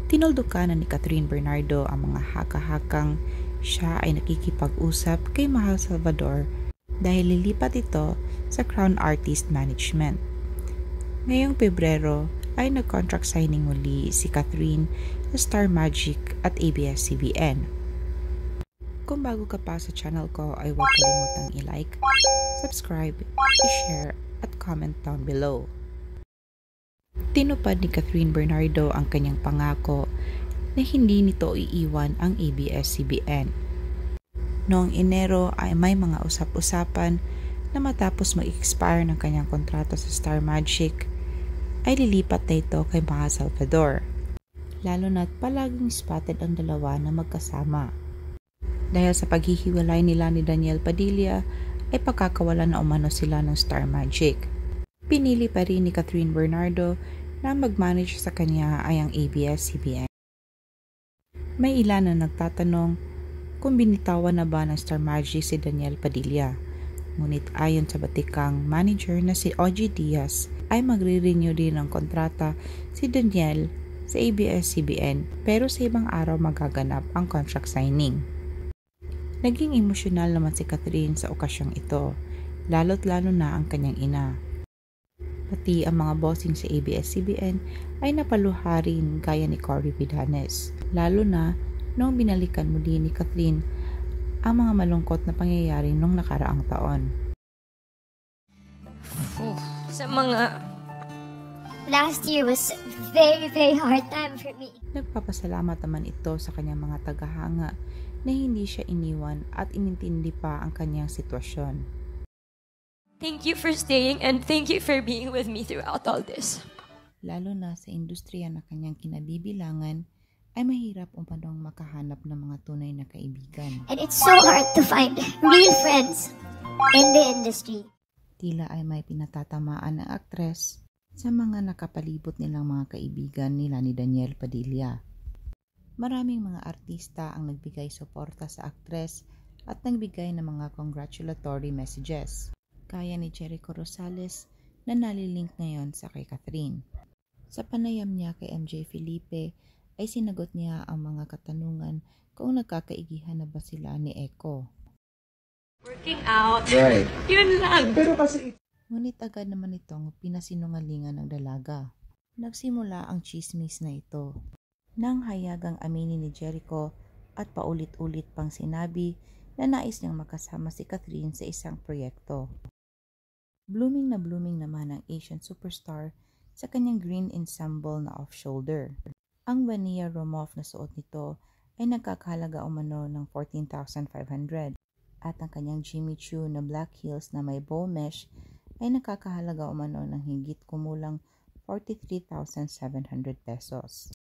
Tinuldukan ni Catherine Bernardo ang mga haka-hakang siya ay nakikipag-usap kay Mahal Salvador dahil lilipat ito sa Crown Artist Management. Ngayong Pebrero ay nag-contract signing muli si Catherine sa Star Magic at ABS-CBN. Kung bago ka pa sa channel ko ay huwag kalimutang i-like, subscribe, i-share at comment down below. Tinupad ni Catherine Bernardo ang kanyang pangako na hindi nito iiwan ang ABS-CBN. Noong Enero ay may mga usap-usapan na matapos mag-expire ng kanyang kontrata sa Star Magic ay lilipat na ito kay Mahal Salvador, lalo na't palaging spotted ang dalawa na magkasama. Dahil sa paghihiwalay nila ni Daniel Padilla ay pagkakawalan na umano sila ng Star Magic. Pinili pa rin ni Catherine Bernardo na mag-manage sa kanya ay ang ABS-CBN. May ilan na nagtatanong kung binitawan na ba ng Star Magic si Daniel Padilla. Ngunit ayon sa batikang manager na si OG Diaz ay magre-renew din ng kontrata si Daniel sa ABS-CBN pero sa ibang araw magaganap ang contract signing. Naging emosyonal naman si Catherine sa okasyong ito, lalo't lalo na ang kanyang ina. Pati ang mga bossing sa ABS-CBN ay napaluha rin gaya ni Cory Vidanes, lalo na noong binalikan muli ni Catherine ang mga malungkot na pangyayari noong nakaraang taon. Sa mga last year was very hard time for me. Nagpapasalamat naman ito sa kanyang mga tagahanga na hindi siya iniwan at inintindi pa ang kanyang sitwasyon. Thank you for staying and thank you for being with me throughout all this. Lalo na sa industriya na kanyang kinabibilangan, ay mahirap umanong makahanap ng mga tunay na kaibigan. And it's so hard to find real friends in the industry. Tila ay may pinatatamaan ng aktres sa mga nakapalibot nilang mga kaibigan nila ni Daniel Padilla. Maraming mga artista ang nagbigay suporta sa aktres at nagbigay ng mga congratulatory messages, kaya ni Jericho Rosales na nalilink ngayon sa kay Catherine. Sa panayam niya kay MJ Felipe ay sinagot niya ang mga katanungan kung nagkakaigihan na ba sila ni Echo. Working out. Right. Yun lang. Pero kasi Ngunit agad naman itong pinasinungalingan ng dalaga. Nagsimula ang chismis na ito nang hayagang aminin ni Jericho at paulit-ulit pang sinabi na nais niyang makasama si Catherine sa isang proyekto. Blooming naman ang Asian superstar sa kanyang green ensemble na off-shoulder. Ang Vania Romov na suot nito ay nagkakahalaga umano ng 14,500 at ang kanyang Jimmy Choo na black heels na may bow mesh ay nakakahalaga umano ng higit kumulang 43,700 pesos.